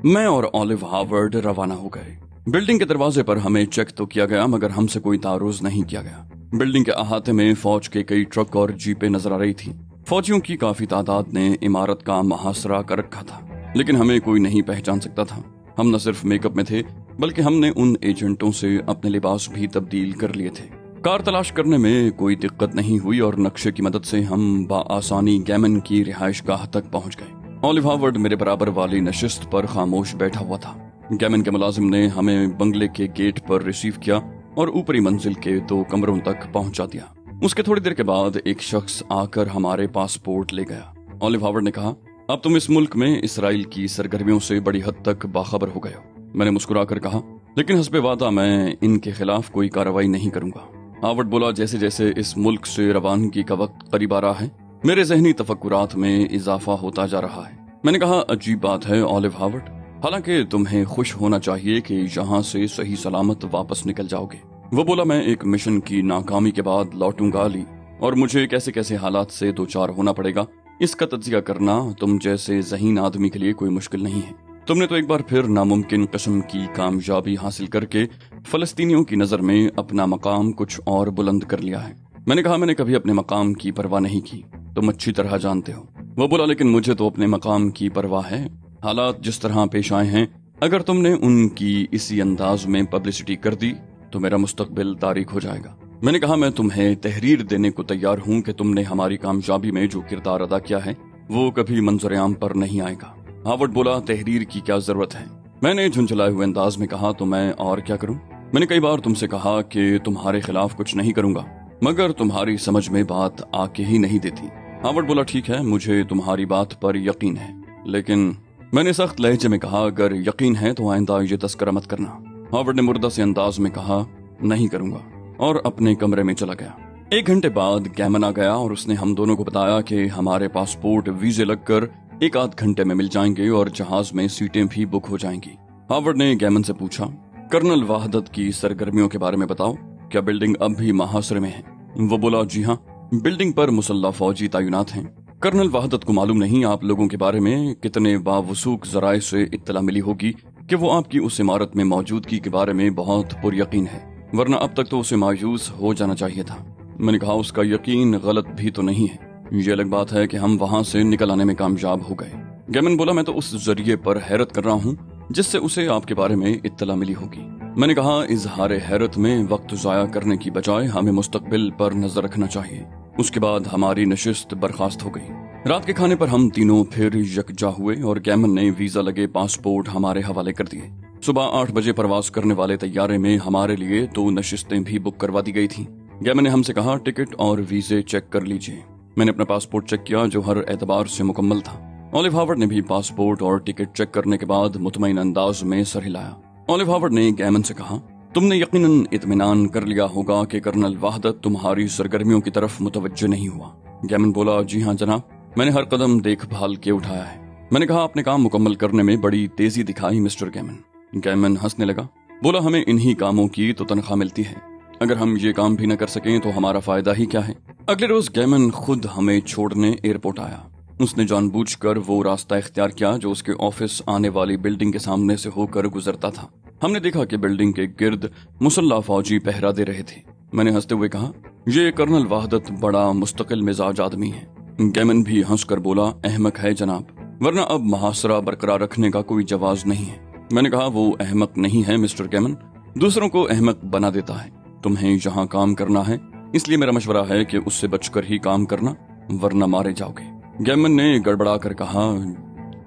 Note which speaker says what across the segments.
Speaker 1: मैं और olive Harvard रवाना हो गए। बिल्डिंग के दरवाजे पर हमें चेक तो किया गया, मगर हमसे कोई तारुज नहीं किया गया। बिल्डिंग के अहाते में फौज के कई ट्रक और जीपें नजर आ रही थी। फौजियों की काफी तादाद ने इमारत का मुहासरा कर रखा था, लेकिन हमें कोई नहीं पहचान सकता था। हम न सिर्फ मेकअप में थे, बल्कि हमने उन एजेंटों से अपने लिबास भी तब्दील कर लिए थे। कार तलाश करने में कोई दिक्कत नहीं हुई और नक्शे की मदद से हम बआसानी गैमन की रिहाइशगाह तक पहुंच गए। ऑलिव हार्वर्ड मेरे बराबर वाली नशिस्त पर खामोश बैठा हुआ था। गैमन के मुलाजिम ने हमें बंगले के गेट पर रिसीव किया और ऊपरी मंजिल के 2 कमरों तक पहुंचा दिया। उसके थोड़ी देर के बाद एक शख्स आकर हमारे पासपोर्ट ले गया। ऑलिव हार्वर्ड ने कहा, अब तुम इस मुल्क में इसराइल की सरगर्मियों से बड़ी हद तक बाखबर हो गए हो। मैंने मुस्कुराकर कहा, लेकिन हस्बे वादा मैं इनके खिलाफ कोई कार्रवाई नहीं करूंगा। हार्वर्ड बोला, जैसे जैसे इस मुल्क से रवानगी का वक्त करीब आ रहा है, मेरे ज़हनी तफक्कुरात में इजाफा होता जा रहा है। मैंने कहा, अजीब बात है ऑलिव हार्वर्ड, हालांकि तुम्हें खुश होना चाहिए कि यहाँ से सही सलामत वापस निकल जाओगे। वो बोला, मैं एक मिशन की नाकामी के बाद लौटूंगा ली और मुझे कैसे कैसे हालात से दो चार होना पड़ेगा। इसका तज्जिया करना तुम जैसे ज़हीन आदमी के लिए कोई मुश्किल नहीं है। तुमने तो एक बार फिर नामुमकिन किस्म की कामयाबी हासिल करके फलस्तीनियों की नजर में अपना मकाम कुछ और बुलंद कर लिया है। मैंने कहा, मैंने कभी अपने मकाम की परवाह नहीं की, तुम अच्छी तरह जानते हो। वो बोला, लेकिन मुझे तो अपने मकाम की परवाह है। हालात जिस तरह पेश आए हैं, अगर तुमने उनकी इसी अंदाज में पब्लिसिटी कर दी तो मेरा मुस्तकबिल तारीख हो जाएगा। मैंने कहा, मैं तुम्हें तहरीर देने को तैयार हूँ कि तुमने हमारी कामयाबी में जो किरदार अदा किया है वो कभी मंजर-ए-आम पर नहीं आएगा। हार्वर्ड बोला, तहरीर की क्या जरूरत है। मैंने झुंझलाए हुए अंदाज में कहा, तो मैं और क्या करूं। मैंने कई बार तुमसे कहा कि तुम्हारे खिलाफ कुछ नहीं करूंगा, मगर तुम्हारी समझ में बात आके ही नहीं देती। हार्वर्ड बोला, ठीक है, मुझे तुम्हारी बात पर यकीन है, लेकिन मैंने सख्त लहजे में कहा, अगर यकीन है तो आइंदा ये तस्करा मत करना। हार्वर्ड ने मुर्दा से अंदाज में कहा, नहीं करूंगा, और अपने कमरे में चला गया। 1 घंटे बाद गैमन आ गया और उसने हम दोनों को बताया कि हमारे पासपोर्ट वीजे लगकर 1 आध घंटे में मिल जाएंगे और जहाज में सीटें भी बुक हो जाएंगी। हार्वर्ड ने गैमन से पूछा, कर्नल वाहदत की सरगर्मियों के बारे में बताओ, क्या बिल्डिंग अब भी मुहासरे में है। वो बोला, जी हाँ, बिल्डिंग पर मुसल्लह फौजी तैनात हैं। कर्नल वाहदत को मालूम नहीं आप लोगों के बारे में कितने बावसूख जराए से इत्तला मिली होगी कि वो आपकी उस इमारत में मौजूदगी के बारे में बहुत पुरयकीन है, वरना अब तक तो उसे मायूस हो जाना चाहिए था। मैंने कहा, उसका यकीन गलत भी तो नहीं है, ये अलग बात है कि हम वहां से निकल आने में कामयाब हो गए। गैमन बोला, मैं तो उस जरिए पर हैरत कर रहा हूँ जिससे उसे आपके बारे में इत्तला मिली होगी। मैंने कहा, इजहार हैरत में वक्त जाया करने की बजाय हमें मुस्तकबिल पर नजर रखना चाहिए। उसके बाद हमारी नशिस्त बर्खास्त हो गई। रात के खाने पर हम तीनों फिर यकजा हुए और गैमन ने वीजा लगे पासपोर्ट हमारे हवाले कर दिए। सुबह 8 बजे परवाज करने वाले तैयारे में हमारे लिए 2 नशिस्तें भी बुक करवा दी गई थी। गैमन ने हमसे कहा, टिकट और वीजे चेक कर लीजिए। मैंने अपना पासपोर्ट चेक किया जो हर एतबार से मुकम्मल था। ऑलिव हार्वर्ड ने भी पासपोर्ट और टिकट चेक करने के बाद मुतमईन अंदाज में सर हिलाया। ऑलिव हार्वर्ड ने गैमन से कहा, तुमने यकीनन इत्मीनान कर लिया होगा कि कर्नल वाहदत तुम्हारी सरगर्मियों की तरफ मुतवज्जो नहीं हुआ। गैमन बोला, जी हाँ जनाब, मैंने हर कदम देखभाल के उठाया है। मैंने कहा, अपने काम मुकम्मल करने में बड़ी तेजी दिखाई मिस्टर गैमन। गैमन हंसने लगा, बोला, हमें इन्हीं कामों की तो तनख्वाह मिलती है, अगर हम ये काम भी न कर सकें तो हमारा फायदा ही क्या है। अगले रोज गैमन खुद हमें छोड़ने एयरपोर्ट आया। उसने जानबूझकर वो रास्ता इख्तियार किया जो उसके ऑफिस आने वाली बिल्डिंग के सामने से होकर गुजरता था। हमने देखा कि बिल्डिंग के गिर्द मुसल्ला फौजी पहरा दे रहे थे। मैंने हंसते हुए कहा, ये कर्नल वाहदत बड़ा मुस्तकिल मिजाज आदमी है। गैमन भी हंसकर बोला, अहमक है जनाब, वरना अब मुहासरा बरकरार रखने का कोई जवाज नहीं है। मैंने कहा, वो अहमक नहीं है मिस्टर गैमन, दूसरों को अहमक बना देता है। तुम्हें यहाँ काम करना है, इसलिए मेरा मशवरा है कि उससे बचकर ही काम करना, वरना मारे जाओगे। गैमन ने गड़बड़ा कर कहा,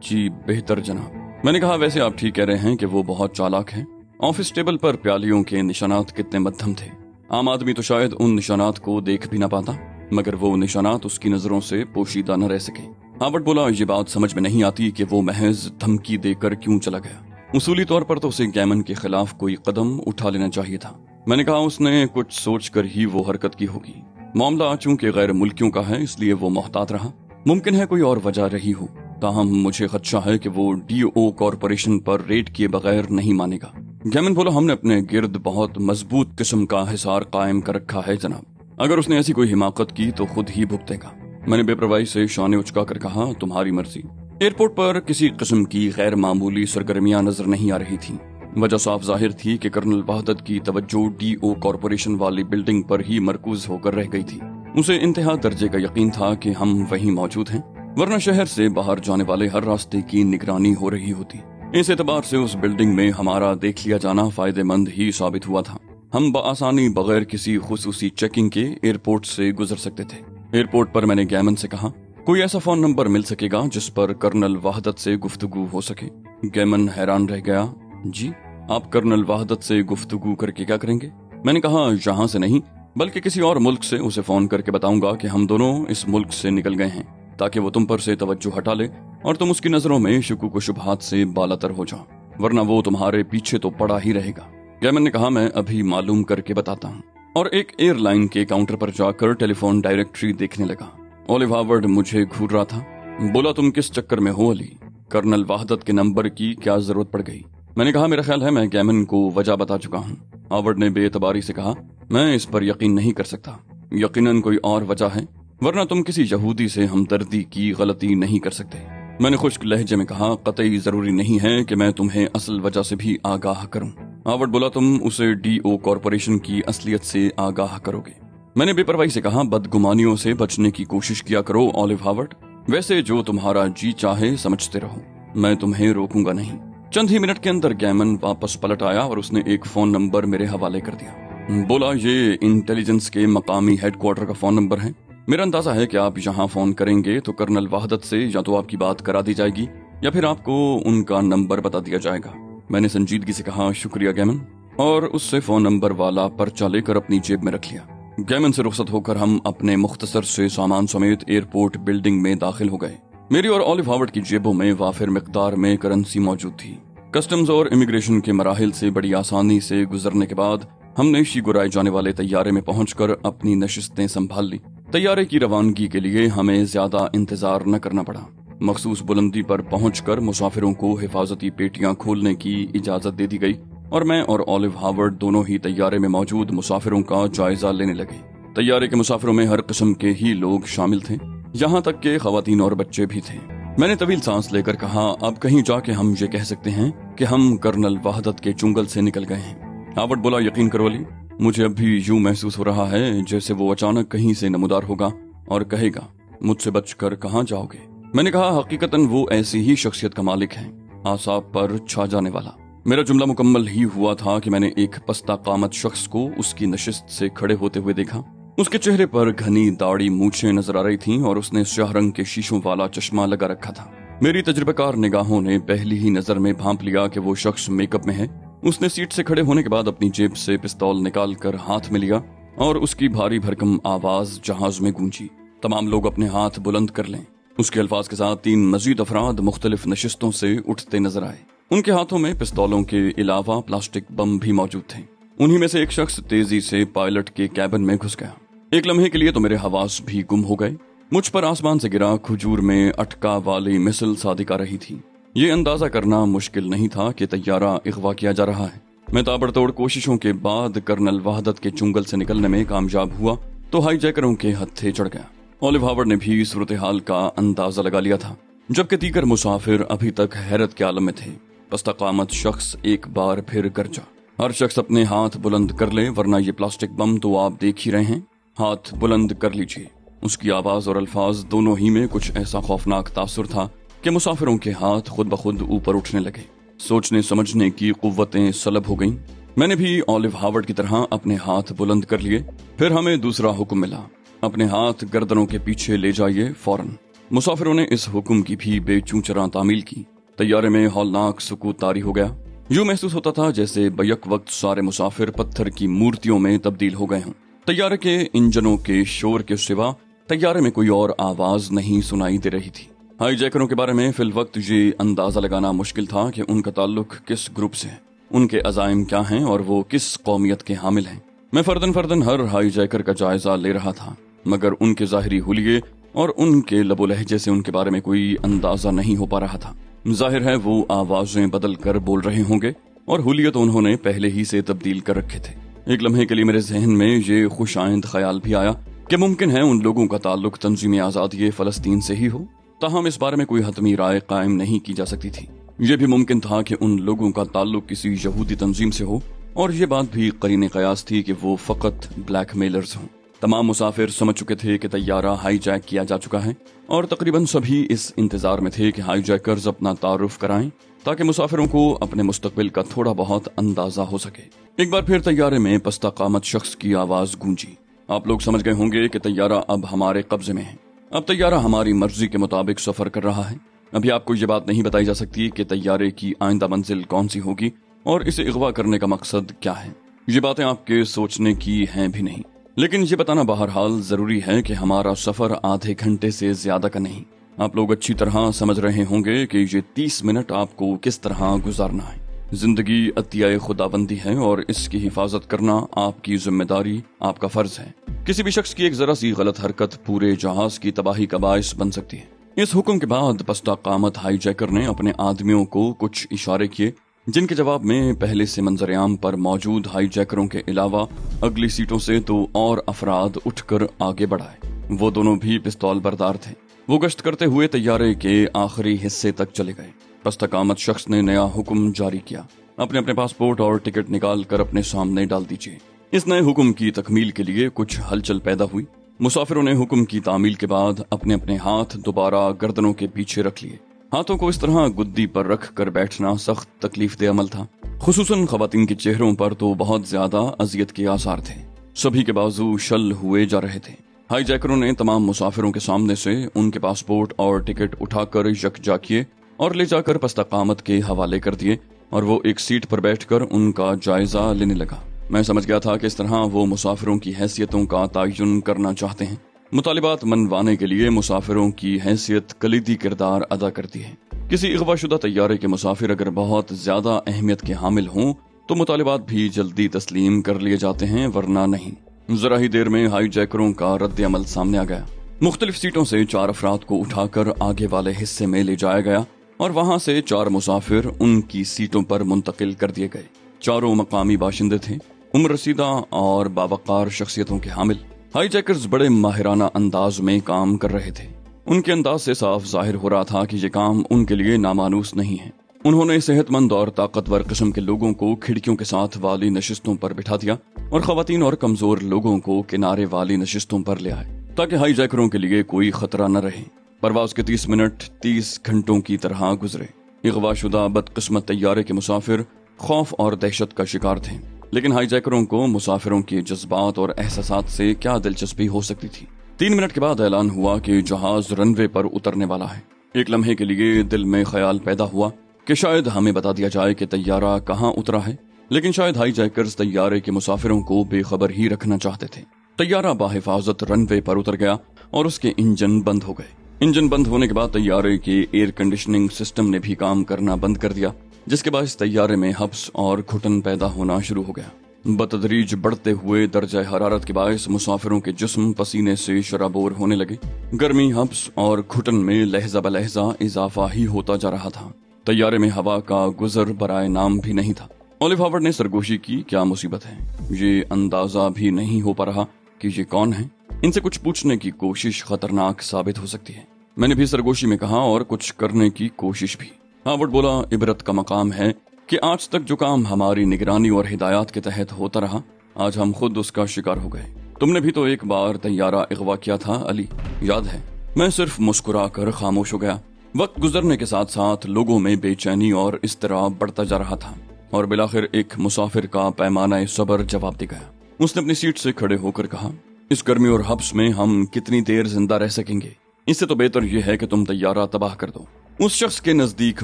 Speaker 1: जी बेहतर जनाब। मैंने कहा, वैसे आप ठीक कह रहे हैं कि वो बहुत चालाक हैं। ऑफिस टेबल पर प्यालियों के निशानात कितने मध्यम थे। आम आदमी तो शायद उन निशानात को देख भी ना पाता, मगर वो निशानात उसकी नजरों से पोशीदा न रह सके। हार्वर्ड बोला, ये बात समझ में नहीं आती कि वो महज धमकी देकर क्यों चला गया। उसूली तौर पर तो उसे गैमन के खिलाफ कोई कदम उठा लेना चाहिए था। मैंने कहा, उसने कुछ सोच कर ही वो हरकत की होगी। मामला चूंकि गैर मुल्कियों का है, इसलिए वो मोहतात रहा। मुमकिन है कोई और वजह रही हो, ताहम मुझे खदशा है कि वो डीओ कॉरपोरेशन पर रेड किए बगैर नहीं मानेगा। गैमन बोला, हमने अपने गिर्द बहुत मजबूत किस्म का हिसार कायम कर रखा है जनाब, अगर उसने ऐसी कोई हिमाकत की तो खुद ही भुगतेगा। मैंने बेपरवाही से शाने उचका कर कहा, तुम्हारी मर्जी। एयरपोर्ट पर किसी किस्म की गैर मामूली सरगर्मियां नजर नहीं आ रही थीं। वजह साफ जाहिर थी कि कर्नल वहदत की तवज्जो डीओ कॉरपोरेशन वाली बिल्डिंग पर ही मरकूज होकर रह गई थी। उसे इंतहा दर्जे का यकीन था कि हम वहीं मौजूद हैं, वरना शहर से बाहर जाने वाले हर रास्ते की निगरानी हो रही होती। इस एतबार से उस बिल्डिंग में हमारा देख लिया जाना फायदेमंद ही साबित हुआ था। हम बआसानी बगैर किसी खुसूसी चेकिंग के एयरपोर्ट से गुजर सकते थे। एयरपोर्ट पर मैंने गैमन से कहा, कोई ऐसा फोन नंबर मिल सकेगा जिस पर कर्नल वहदत से गुफ्तगू हो सके? गैमन हैरान रह गया। जी, आप कर्नल वहदत से गुफ्तगू करके क्या करेंगे? मैंने कहा, यहाँ से नहीं बल्कि किसी और मुल्क से उसे फोन करके बताऊंगा कि हम दोनों इस मुल्क से निकल गए हैं, ताकि वो तुम पर से तवज्जो हटा ले और तुम उसकी नजरों में शुकूक व शुबहात से बालातर हो जाओ, वरना वो तुम्हारे पीछे तो पड़ा ही रहेगा। गैमन ने कहा, मैं अभी मालूम करके बताता हूँ, और एक एयरलाइन के काउंटर पर जाकर टेलीफोन डायरेक्टरी देखने लगा। ओलिव हावर्ड मुझे घूर रहा था। बोला, तुम किस चक्कर में हो अली? कर्नल वहदत के नंबर की क्या जरूरत पड़ गई? मैंने कहा, मेरा ख्याल है मैं गैमन को वजह बता चुका हूँ। हावर्ड ने बेएतबारी से कहा, मैं इस पर यकीन नहीं कर सकता। यकीनन कोई और वजह है, वरना तुम किसी यहूदी से हमदर्दी की गलती नहीं कर सकते। मैंने खुश्क लहजे में कहा, कतई जरूरी नहीं है कि मैं तुम्हें असल वजह से भी आगाह करूं। हावर्ड बोला, तुम उसे डीओ कॉरपोरेशन की असलियत से आगाह करोगे। मैंने बेपरवाही से कहा, बदगुमानियों से बचने की कोशिश किया करो ओलिव हावर्ड। वैसे जो तुम्हारा जी चाहे समझते रहो, मैं तुम्हें रोकूंगा नहीं। चंद ही मिनट के अंदर गैमन वापस पलट आया और उसने एक फोन नंबर मेरे हवाले कर दिया। बोला, ये इंटेलिजेंस के मकामी हेडक्वार्टर का फोन नंबर है। मेरा अंदाजा है कि आप यहाँ फोन करेंगे तो कर्नल वहदत से या तो आपकी बात करा दी जाएगी या फिर आपको उनका नंबर बता दिया जाएगा। मैंने संजीदगी से कहा, शुक्रिया गैमन, और उससे फोन नंबर वाला पर्चा लेकर अपनी जेब में रख लिया। गैमन से रुखसत होकर हम अपने मुख्तसर से सामान समेत एयरपोर्ट बिल्डिंग में दाखिल हो गए। मेरी और ओलिव हावर्ड की जेबों में वाफिर मिकदार में करेंसी मौजूद थी। कस्टम्स और इमिग्रेशन के मराहिल से बड़ी आसानी से गुजरने के बाद हमने शीगुराए जाने वाले तैयारे में पहुंचकर अपनी नशिस्तें संभाल ली। तैयारे की रवानगी के लिए हमें ज्यादा इंतजार न करना पड़ा। मखसूस बुलंदी पर पहुंचकर मुसाफिरों को हिफाजती पेटियां खोलने की इजाजत दे दी गई और मैं और ओलिव हावर्ड दोनों ही तैयारे में मौजूद मुसाफिरों का जायजा लेने लगे। तैयारे के मुसाफिरों में हर किस्म के ही लोग शामिल थे, यहाँ तक के खवातीन और बच्चे भी थे। मैंने तवील सांस लेकर कहा, अब कहीं जाके हम ये कह सकते हैं कि हम कर्नल वहदत के चुंगल से निकल गए हैं। हावर्ड बोला, यकीन करो अली, मुझे अभी यूं महसूस हो रहा है जैसे वो अचानक कहीं से नमूदार होगा और कहेगा, मुझसे बचकर कहाँ जाओगे? मैंने कहा, हकीकतन वो ऐसी ही शख्सियत का मालिक है, आसाब पर छा जाने वाला। मेरा जुमला मुकम्मल ही हुआ था कि मैंने एक पस्ता कामत शख्स को उसकी नशिस्त से खड़े होते हुए देखा। उसके चेहरे पर घनी दाढ़ी मूछें नजर आ रही थीं और उसने स्याह रंग के शीशों वाला चश्मा लगा रखा था। मेरी तजुर्बेकार निगाहों ने पहली ही नजर में भांप लिया कि वो शख्स मेकअप में है। उसने सीट से खड़े होने के बाद अपनी जेब से पिस्तौल निकाल कर हाथ में लिया और उसकी भारी भरकम आवाज जहाज में गूंजी, तमाम लोग अपने हाथ बुलंद कर लें। उसके अल्फाज के साथ 3 मजीद अफराद मुख्तलिफ नशिस्तों से उठते नजर आए। उनके हाथों में पिस्तौलों के अलावा प्लास्टिक बम भी मौजूद थे। उन्हीं में से एक शख्स तेजी से पायलट के कैबिन में घुस गया। एक लम्हे के लिए तो मेरे हवास भी गुम हो गए। मुझ पर आसमान से गिरा खजूर में अटका वाली मिसल सादिक आ रही थी। ये अंदाजा करना मुश्किल नहीं था कि तैयारा अगवा किया जा रहा है। मैं ताबड़तोड़ कोशिशों के बाद कर्नल वहदत के चुंगल से निकलने में कामयाब हुआ तो हाईजैकरों के हत्थे चढ़ गया। ओलिव हावर्ड ने भी सूरत हाल का अंदाजा लगा लिया था, जबकि दीगर मुसाफिर अभी तक हैरत के आलम में थे। पस्तकामत शख्स एक बार फिर गरजा, हर शख्स अपने हाथ बुलंद कर ले, वरना ये प्लास्टिक बम तो आप देख ही रहे हैं। हाथ बुलंद कर लीजिए। उसकी आवाज और अल्फाज दोनों ही में कुछ ऐसा खौफनाक तासुर था कि मुसाफिरों के हाथ खुद ब खुद ऊपर उठने लगे। सोचने समझने की कुव्वतें सलब हो गईं। मैंने भी ओलिव हावर्ड की तरह अपने हाथ बुलंद कर लिए। फिर हमें दूसरा हुक्म मिला, अपने हाथ गर्दनों के पीछे ले जाइए फौरन। मुसाफिरों ने इस हुक्म की भी बेचूचरा तामील की। तैयारे में हौलनाक सुकूत तारी हो गया। यूं महसूस होता था जैसे बैक वक्त सारे मुसाफिर पत्थर की मूर्तियों में तब्दील हो गए हों। तैयारे के इंजनों के शोर के सिवा तैयारे में कोई और आवाज नहीं सुनाई दे रही थी। हाईजैकरों के बारे में फिल वक्त ये अंदाजा लगाना मुश्किल था कि उनका ताल्लुक किस ग्रुप से है, उनके अजाइम क्या हैं और वो किस कौमियत के हामिल हैं। मैं फर्दन हर हाईजैकर का जायजा ले रहा था, मगर उनके जाहिरी हुलिये और उनके लबो लहजे से उनके बारे में कोई अंदाजा नहीं हो पा रहा था। जाहिर है वो आवाजें बदल कर बोल रहे होंगे और हुलिये तो उन्होंने पहले ही से तब्दील कर रखे थे। एक लम्हे के लिए मेरे जहन में ये खुशाइंद ख्याल भी आया कि मुमकिन है उन लोगों का ताल्लुक तंजीम आजादी फलस्तीन से ही हो। ताहम इस बारे में कोई हतमी राय कायम नहीं की जा सकती थी। ये भी मुमकिन था कि उन लोगों का ताल्लुक किसी यहूदी तंजीम से हो, और ये बात भी करीने कयास थी कि वो फकत ब्लैकमेलर्स हों। तमाम मुसाफिर समझ चुके थे कि तैयारा हाईजैक किया जा चुका है, और तकरीबन सभी इस इंतजार में थे कि हाईजैकर्स अपना तारुफ कराएं ताकि मुसाफिरों को अपने मुस्तकबिल का थोड़ा बहुत अंदाजा हो सके। एक बार फिर तैयारे में पस्ता कामत शख्स की आवाज गूंजी। आप लोग समझ गए होंगे कि तैयारा अब हमारे कब्जे में है। अब तैयारा हमारी मर्जी के मुताबिक सफर कर रहा है। अभी आपको ये बात नहीं बताई जा सकती कि तैयारे की आइंदा मंजिल कौन सी होगी और इसे अगवा करने का मकसद क्या है। ये बातें आपके सोचने की हैं भी नहीं, लेकिन ये बताना बहरहाल जरूरी है कि हमारा सफर आधे घंटे से ज्यादा का नहीं। आप लोग अच्छी तरह समझ रहे होंगे कि ये 30 मिनट आपको किस तरह गुजारना है। जिंदगी अतिया खुदाबंदी है और इसकी हिफाजत करना आपकी जिम्मेदारी, आपका फर्ज है। किसी भी शख्स की एक जरा सी गलत हरकत पूरे जहाज की तबाही का बायस बन सकती है। इस हुक्म के बाद पस्ता कामत हाईजैकर ने अपने आदमियों को कुछ इशारे किए, जिनके जवाब में पहले से मंजरेआम पर मौजूद हाईजैकरों के अलावा अगली सीटों से 2 और अफराद उठकर आगे बढ़ाए। वो दोनों भी पिस्तौल बरदार थे। वो गश्त करते हुए तैयारे के आखिरी हिस्से तक चले गए। पस्ता कामत शख्स ने नया हुक्म जारी किया, अपने अपने पासपोर्ट और टिकट निकाल कर अपने सामने डाल दीजिए। इस नए हुक्म की तकमील के लिए कुछ हलचल पैदा हुई। मुसाफिरों ने हुक्म की तामील के बाद अपने अपने हाथ दोबारा गर्दनों के पीछे रख लिए। हाथों को इस तरह गुद्दी पर रख कर बैठना सख्त तकलीफदेह अमल था। खुसूसन खवातीन के चेहरों पर तो बहुत ज्यादा अजियत के आसार थे। सभी के बाजू शल हुए जा रहे थे। हाईजैकरों ने तमाम मुसाफिरों के सामने से उनके पासपोर्ट और टिकट उठाकर यकजा किए और ले जाकर पस्ता कामत के हवाले कर दिए, और वो एक सीट पर बैठकर उनका जायजा लेने लगा। मैं समझ गया था कि इस तरह वो मुसाफिरों की हैसियतों का तयन करना चाहते हैं। मुतालिबात मनवाने के लिए मुसाफिरों की हैसियत कलीदी किरदार अदा करती है। किसी अगवाशुदा तैयारे के मुसाफिर अगर बहुत ज्यादा अहमियत के हामिल हों तो मुतालिबात भी जल्दी तस्लीम कर लिए जाते हैं, वरना नहीं। जरा ही देर में हाईजैकरों का रद्द अमल सामने आ गया। मुख्तलिफ सीटों से 4 अफराद को उठाकर आगे वाले हिस्से में ले जाया गया और वहां से 4 मुसाफिर उनकी सीटों पर मुंतकिल कर दिए गए। चारों मकामी बाशिंदे थे, उम्र रसीदा और बावकार शख्सियतों के हामिल। हाईजैकर्स बड़े माहिराना अंदाज में काम कर रहे थे। उनके अंदाज से साफ जाहिर हो रहा था कि ये काम उनके लिए नामानूस नहीं है। उन्होंने सेहतमंद और ताकतवर किस्म के लोगों को खिड़कियों के साथ वाली नशिस्तों पर बिठा दिया और खवातीन और कमजोर लोगों को किनारे वाली नशिस्तों पर ले आए, ताकि हाईजैकरों के लिए कोई खतरा न रहे। परवाज के 30 मिनट 30 घंटों की तरह गुजरे। अगवाशुदा बदकिस्मत तैयारे के मुसाफिर खौफ और दहशत का शिकार थे, लेकिन हाईजैकरों को मुसाफिरों के जज्बात और एहसासात से क्या दिलचस्पी हो सकती थी। 3 मिनट के बाद ऐलान हुआ कि जहाज रनवे पर उतरने वाला है। एक लम्हे के लिए दिल में ख्याल पैदा हुआ कि शायद हमें बता दिया जाए कि तैयारा कहाँ उतरा है, लेकिन शायद हाईजैकर्स तैयारे के मुसाफिरों को बेखबर ही रखना चाहते थे। तैयारा बाहिफाजत रनवे पर उतर गया और उसके इंजन बंद हो गए। इंजन बंद होने के बाद तैयारे के एयर कंडीशनिंग सिस्टम ने भी काम करना बंद कर दिया, जिसके बाद तैयारे में हब्स और घुटन पैदा होना शुरू हो गया। बतदरीज बढ़ते हुए दर्जा हरारत के बायस मुसाफिरों के जिस्म पसीने से शराबोर होने लगे। गर्मी, हब्स और घुटन में लहजा बलहजा इजाफा ही होता जा रहा था। तैयारे में हवा का गुजर बराए नाम भी नहीं था। ओलिव हावर्ड ने सरगोशी की, क्या मुसीबत है, ये अंदाजा भी नहीं हो पा रहा कि ये कौन है। इनसे कुछ पूछने की कोशिश खतरनाक साबित हो सकती है। मैंने भी सरगोशी में कहा और कुछ करने की कोशिश भी। हावर्ड बोला, इबरत का मकाम है कि आज तक जो काम हमारी निगरानी और हिदायत के तहत होता रहा, आज हम खुद उसका शिकार हो गए। तुमने भी तो एक बार तैयारा अगवा किया था अली, याद है? मैं सिर्फ मुस्कुरा कर खामोश हो गया। वक्त गुजरने के साथ साथ लोगों में बेचैनी और इस्तराब बढ़ता जा रहा था और बिलाखिर एक मुसाफिर का पैमाना सबर जवाब दे गया। उसने अपनी सीट से खड़े होकर कहा, इस गर्मी और हब्स में हम कितनी देर जिंदा रह सकेंगे? इससे तो बेहतर यह है कि तुम तैयारा तबाह कर दो। उस शख्स के नजदीक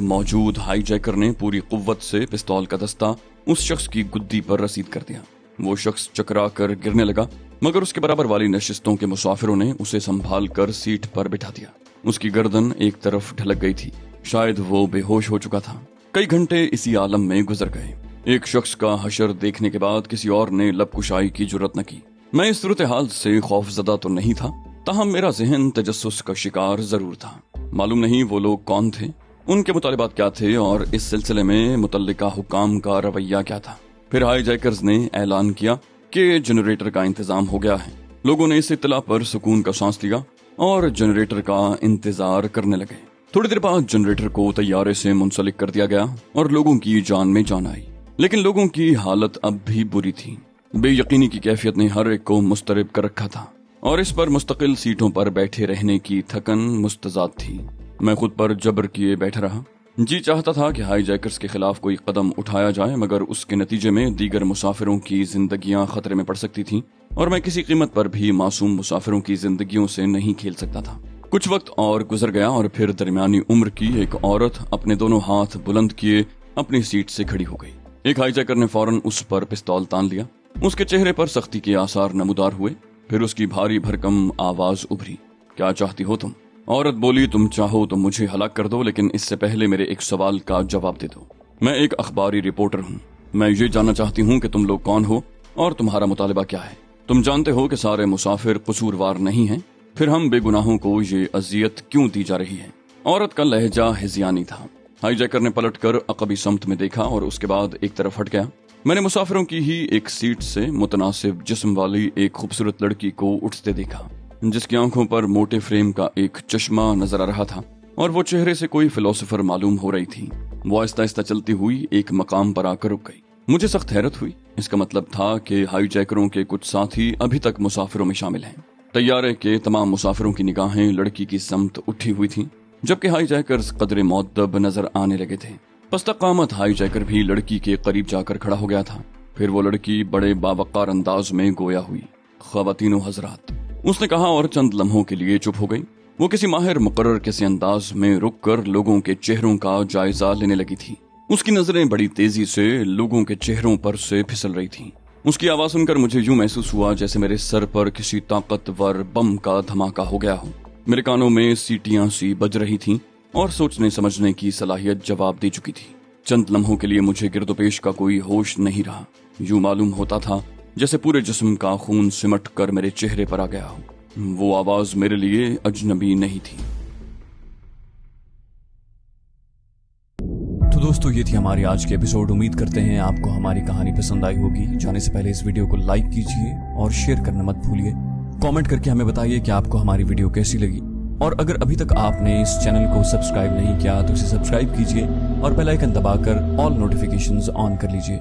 Speaker 1: मौजूद हाईजैकर ने पूरी कुव्वत से पिस्तौल का दस्ता उस शख्स की गुद्दी पर रसीद कर दिया। वो शख्स चकरा कर गिरने लगा, मगर उसके बराबर वाली नशिस्तों के मुसाफिरों ने उसे संभाल कर सीट पर बिठा दिया। उसकी गर्दन एक तरफ ढलक गई थी, शायद वो बेहोश हो चुका था। कई घंटे इसी आलम में गुजर गए। एक शख्स का हशर देखने के बाद किसी और ने लबकुशाई की जुर्रत न की। मैं इस सूरत हाल से खौफजदा तो नहीं था, ताहम मेरा जहन तजस्सुस का शिकार जरूर था। मालूम नहीं वो लोग कौन थे, उनके मुतालिबात क्या थे और इस सिलसिले में मुतल्लिका हुकाम का रवैया क्या था। फिर हाईजैकर्स ने ऐलान किया कि जनरेटर का इंतजाम हो गया है। लोगों ने इस इत्तला पर सुकून का सांस लिया और जनरेटर का इंतजार करने लगे। थोड़ी देर बाद जनरेटर को तैयारे से मुंसलिक कर दिया गया और लोगों की जान में जान आई, लेकिन लोगों की हालत अब भी बुरी थी। बेयकीनी की कैफियत ने हर एक को मुस्तरिब कर रखा था और इस पर मुस्तकिल सीटों पर बैठे रहने की थकन मुस्तजाद थी। मैं खुद पर जबर किए बैठा रहा। जी चाहता था कि हाईजैकर्स के खिलाफ कोई कदम उठाया जाए, मगर उसके नतीजे में दीगर मुसाफिरों की जिंदगियां खतरे में पड़ सकती थीं और मैं किसी कीमत पर भी मासूम मुसाफिरों की जिंदगियों से नहीं खेल सकता था। कुछ वक्त और गुजर गया और फिर दरमियानी उम्र की एक औरत अपने दोनों हाथ बुलंद किए अपनी सीट से खड़ी हो गई। एक हाईजैकर ने फौरन उस पर पिस्तौल तान लिया। उसके चेहरे पर सख्ती के आसार नमूदार हुए। फिर उसकी भारी भरकम आवाज उभरी, क्या चाहती हो तुम? औरत बोली, तुम चाहो तो मुझे हलाक कर दो, लेकिन इससे पहले मेरे एक सवाल का जवाब दे दो। मैं एक अखबारी रिपोर्टर हूँ। मैं ये जानना चाहती हूँ कि तुम लोग कौन हो और तुम्हारा मुतालिबा क्या है। तुम जानते हो कि सारे मुसाफिर कसूरवार नहीं हैं, फिर हम बेगुनाहों को ये अजियत क्यों दी जा रही है? औरत का लहजा हिज़यानी था। हाईजैकर ने पलटकर अकबी समत में देखा और उसके बाद एक तरफ हट गया। मैंने मुसाफिरों की ही एक सीट से मुतनासिब जिस्म वाली एक खूबसूरत लड़की को उठते देखा, जिसकी आंखों पर मोटे फ्रेम का एक चश्मा नजर आ रहा था और वो चेहरे से कोई फिलोसोफर मालूम हो रही थी। वो आहिस्ता आहिस्ता चलती हुई एक मकाम पर आकर रुक गई। मुझे सख्त हैरत हुई। इसका मतलब था कि हाईजैकरों के कुछ साथी अभी तक मुसाफिरों में शामिल हैं। तैयारे के तमाम मुसाफिरों की निगाहें लड़की की समत उठी हुई थी, जबकि हाईजैकर्स कदरे मुअद्दब नजर आने लगे थे। पस्तकामत हाईजैकर भी लड़की के करीब जाकर खड़ा हो गया था। फिर वो लड़की बड़े बावकार अंदाज में गोया हुई, ख्वातीनो हजरात, उसने कहा और चंद लम्हों के लिए चुप हो गई। वो किसी माहिर मुकर्रर किसी अंदाज में रुक कर लोगों के चेहरों का जायजा लेने लगी थी। उसकी नजरें बड़ी तेजी से लोगों के चेहरों पर से फिसल रही थीं। उसकी आवाज सुनकर मुझे यूं महसूस हुआ जैसे मेरे सर पर किसी ताकतवर बम का धमाका हो गया हो। मेरे कानों में सीटियां सी बज रही थीं और सोचने समझने की सलाहियत जवाब दे चुकी थी। चंद लम्हों के लिए मुझे गिरदोपेश का कोई होश नहीं रहा। यूं मालूम होता था जैसे पूरे जिस्म का खून सिमट कर मेरे चेहरे पर आ गया हो। वो आवाज मेरे लिए अजनबी नहीं थी।
Speaker 2: तो दोस्तों, ये थी हमारी आज की एपिसोड। उम्मीद करते हैं आपको हमारी कहानी पसंद आई होगी। जाने से पहले इस वीडियो को लाइक कीजिए और शेयर करना मत भूलिए। कमेंट करके हमें बताइए कि आपको हमारी वीडियो कैसी लगी, और अगर अभी तक आपने इस चैनल को सब्सक्राइब नहीं किया तो इसे सब्सक्राइब कीजिए और बेल आइकन दबाकर ऑल नोटिफिकेशंस ऑन कर लीजिए।